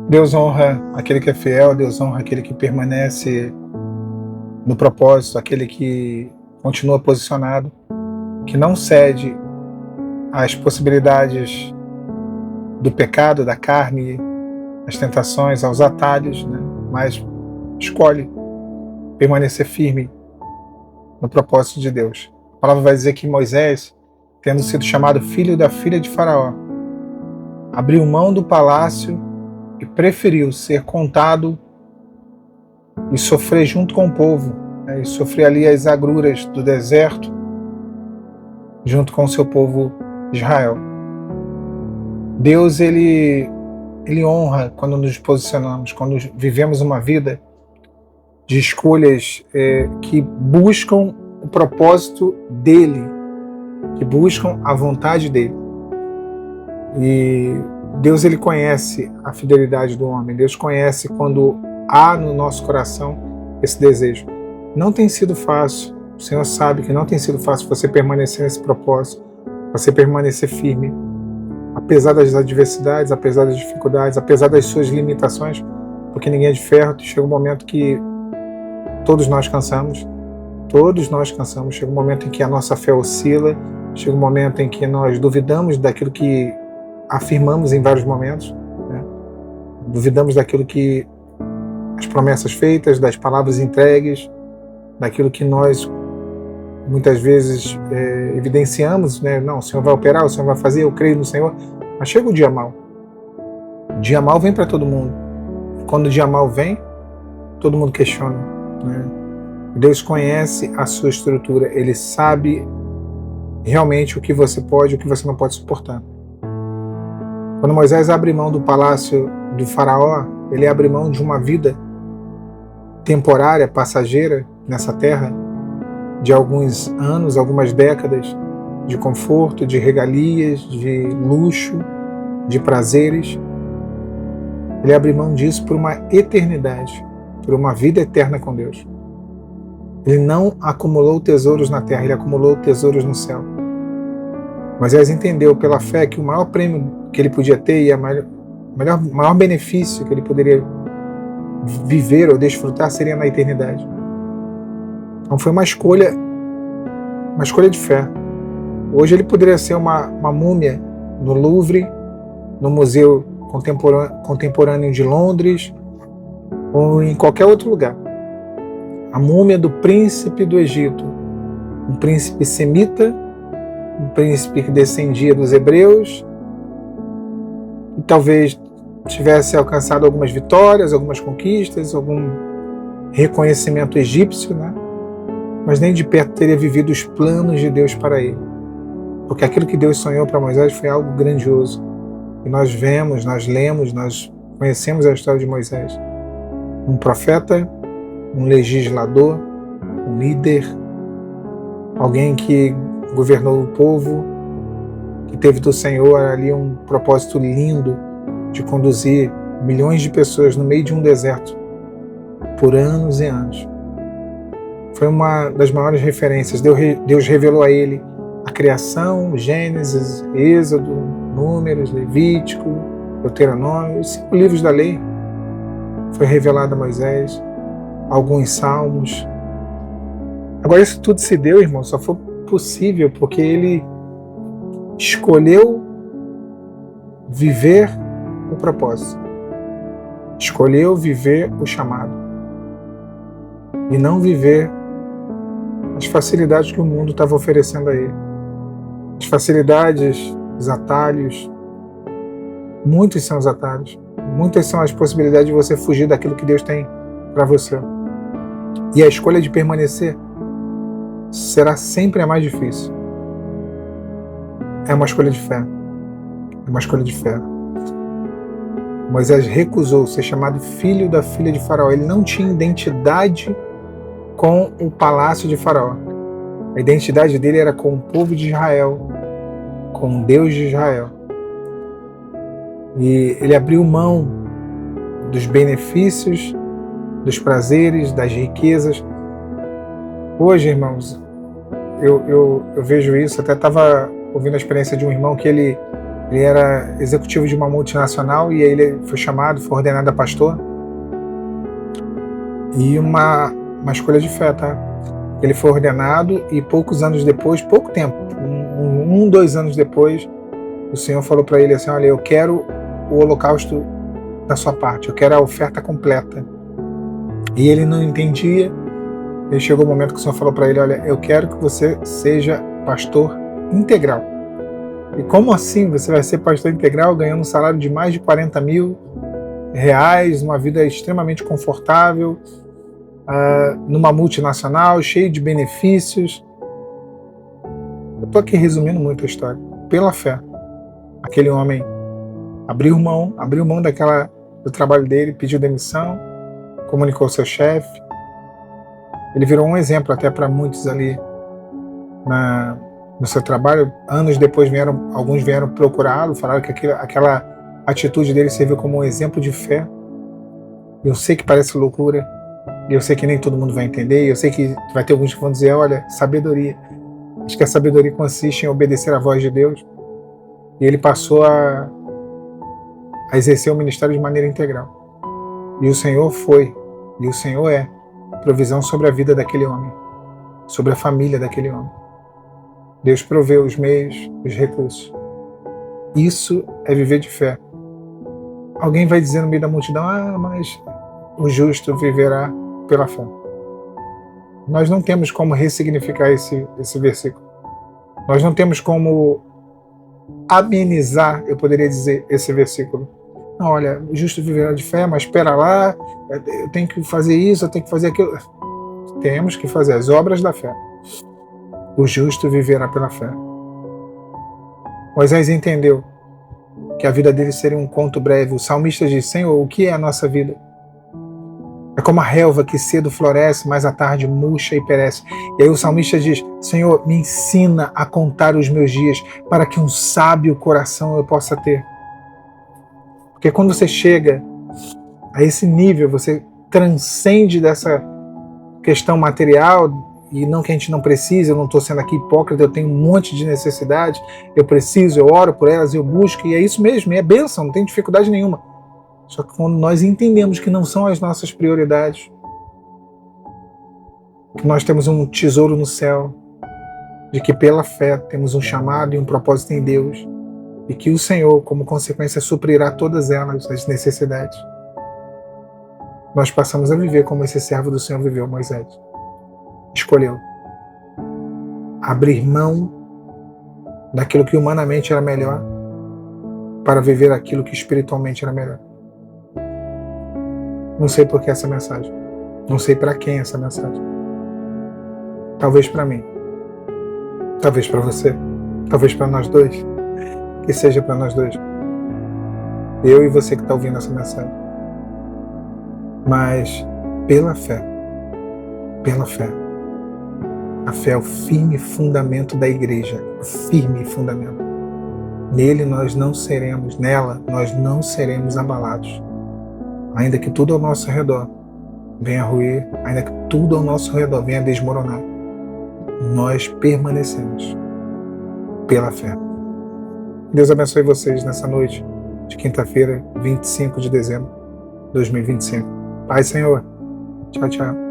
Deus honra aquele que é fiel, Deus honra aquele que permanece no propósito, aquele que continua posicionado, que não cede às possibilidades do pecado, da carne, às tentações, aos atalhos, né? Mas escolhe permanecer firme no propósito de Deus. A palavra vai dizer que Moisés, tendo sido chamado filho da filha de Faraó, abriu mão do palácio e preferiu ser contado e sofrer junto com o povo, né? E sofrer ali as agruras do deserto junto com o seu povo Israel. Deus, ele honra quando nos posicionamos, quando vivemos uma vida de escolhas que buscam o propósito dele, que buscam a vontade dele. E Deus, ele conhece a fidelidade do homem. Deus conhece quando há no nosso coração esse desejo. Não tem sido fácil. O Senhor sabe que não tem sido fácil você permanecer nesse propósito, você permanecer firme, apesar das adversidades, apesar das dificuldades, apesar das suas limitações, porque ninguém é de ferro. Chega um momento que todos nós cansamos, chega um momento em que a nossa fé oscila, chega um momento em que nós duvidamos daquilo que afirmamos em vários momentos, né? Duvidamos daquilo que as promessas feitas, das palavras entregues, daquilo que nós muitas vezes evidenciamos, né? Não, o Senhor vai operar, o Senhor vai fazer, eu creio no Senhor. Mas chega o dia mau. O dia mau vem para todo mundo. Quando o dia mau vem, todo mundo questiona, né? Deus conhece a sua estrutura, Ele sabe realmente o que você pode e o que você não pode suportar. Quando Moisés abre mão do palácio do faraó, ele abre mão de uma vida temporária, passageira nessa terra, de alguns anos, algumas décadas, de conforto, de regalias, de luxo, de prazeres. Ele abre mão disso por uma eternidade, por uma vida eterna com Deus. Ele não acumulou tesouros na terra, ele acumulou tesouros no céu. Moisés entendeu pela fé que o maior prêmio que ele podia ter e o maior benefício que ele poderia viver ou desfrutar seria na eternidade. Então foi uma escolha de fé. Hoje ele poderia ser uma múmia no Louvre, no Museu Contemporâneo de Londres ou em qualquer outro lugar. A múmia do príncipe do Egito, um príncipe semita, um príncipe que descendia dos hebreus, e talvez tivesse alcançado algumas vitórias, algumas conquistas, algum reconhecimento egípcio, né? Mas nem de perto teria vivido os planos de Deus para ele. Porque aquilo que Deus sonhou para Moisés foi algo grandioso. E nós vemos, nós lemos, nós conhecemos a história de Moisés. Um profeta, um legislador, um líder, alguém que governou o povo, que teve do Senhor ali um propósito lindo de conduzir milhões de pessoas no meio de um deserto por anos e anos. Foi uma das maiores referências. Deus revelou a ele a criação, Gênesis, Êxodo, Números, Levítico, Deuteronômio, os 5 livros da lei. Foi revelado a Moisés, alguns salmos. Agora, isso tudo se deu, irmão, só foi possível porque ele escolheu viver o propósito, escolheu viver o chamado e não viver as facilidades que o mundo estava oferecendo a ele. As facilidades, os atalhos, muitos são os atalhos, muitas são as possibilidades de você fugir daquilo que Deus tem para você. E a escolha de permanecer será sempre a mais difícil. É uma escolha de fé. É uma escolha de fé. Moisés recusou ser chamado filho da filha de Faraó. Ele não tinha identidade com o palácio de Faraó. A identidade dele era com o povo de Israel, com o Deus de Israel. E ele abriu mão dos benefícios, dos prazeres, das riquezas. Hoje, irmãos, eu vejo isso. Até estava ouvindo a experiência de um irmão que ele Ele era executivo de uma multinacional e ele foi chamado, foi ordenado a pastor. E uma escolha de fé, tá? Ele foi ordenado e poucos anos depois, pouco tempo, 2 anos depois, o Senhor falou para ele assim: olha, eu quero o holocausto da sua parte, eu quero a oferta completa. E ele não entendia. E chegou o momento que o Senhor falou para ele: olha, eu quero que você seja pastor integral. E como assim você vai ser pastor integral ganhando um salário de mais de 40 mil reais, uma vida extremamente confortável, numa multinacional, cheio de benefícios? Eu estou aqui resumindo muito a história. Pela fé, aquele homem abriu mão do trabalho dele, pediu demissão, comunicou ao seu chefe. Ele virou um exemplo até para muitos ali no seu trabalho. Anos depois alguns vieram procurá-lo, falaram que aquela atitude dele serviu como um exemplo de fé. Eu sei que parece loucura, e eu sei que nem todo mundo vai entender, e eu sei que vai ter alguns que vão dizer: olha, sabedoria. Acho que a sabedoria consiste em obedecer à voz de Deus. E ele passou a exercer o ministério de maneira integral. E o Senhor e o Senhor é provisão sobre a vida daquele homem, sobre a família daquele homem. Deus proveu os meios, os recursos. Isso é viver de fé. Alguém vai dizer no meio da multidão: mas o justo viverá pela fé. Nós não temos como ressignificar esse versículo. Nós não temos como amenizar, eu poderia dizer, esse versículo. Não, olha, o justo viverá de fé, mas espera lá, eu tenho que fazer isso, eu tenho que fazer aquilo. Temos que fazer as obras da fé. O justo viverá pela fé. Moisés entendeu que a vida dele seria um conto breve. O salmista diz: Senhor, o que é a nossa vida? É como a relva que cedo floresce, mas à tarde murcha e perece. E aí o salmista diz: Senhor, me ensina a contar os meus dias, para que um sábio coração eu possa ter. Porque quando você chega a esse nível, você transcende dessa questão material, e não que a gente não precise, eu não estou sendo aqui hipócrita, eu tenho um monte de necessidades, eu preciso, eu oro por elas, eu busco, e é isso mesmo, e é bênção, não tem dificuldade nenhuma. Só que quando nós entendemos que não são as nossas prioridades, que nós temos um tesouro no céu, de que pela fé temos um chamado e um propósito em Deus, e que o Senhor, como consequência, suprirá todas elas, as necessidades, nós passamos a viver como esse servo do Senhor viveu, Moisés. Escolheu abrir mão daquilo que humanamente era melhor para viver aquilo que espiritualmente era melhor. Não sei por que essa mensagem. Não sei para quem essa mensagem. Talvez para mim. Talvez para você. Talvez para nós dois. Que seja para nós dois. Eu e você que está ouvindo essa mensagem. Mas pela fé. Pela fé. A fé é o firme fundamento da igreja. O firme fundamento. Nela nós não seremos abalados. Ainda que tudo ao nosso redor venha ruir, ainda que tudo ao nosso redor venha desmoronar, nós permanecemos pela fé. Deus abençoe vocês nessa noite de quinta-feira, 25 de dezembro de 2025. Paz, Senhor. Tchau, tchau.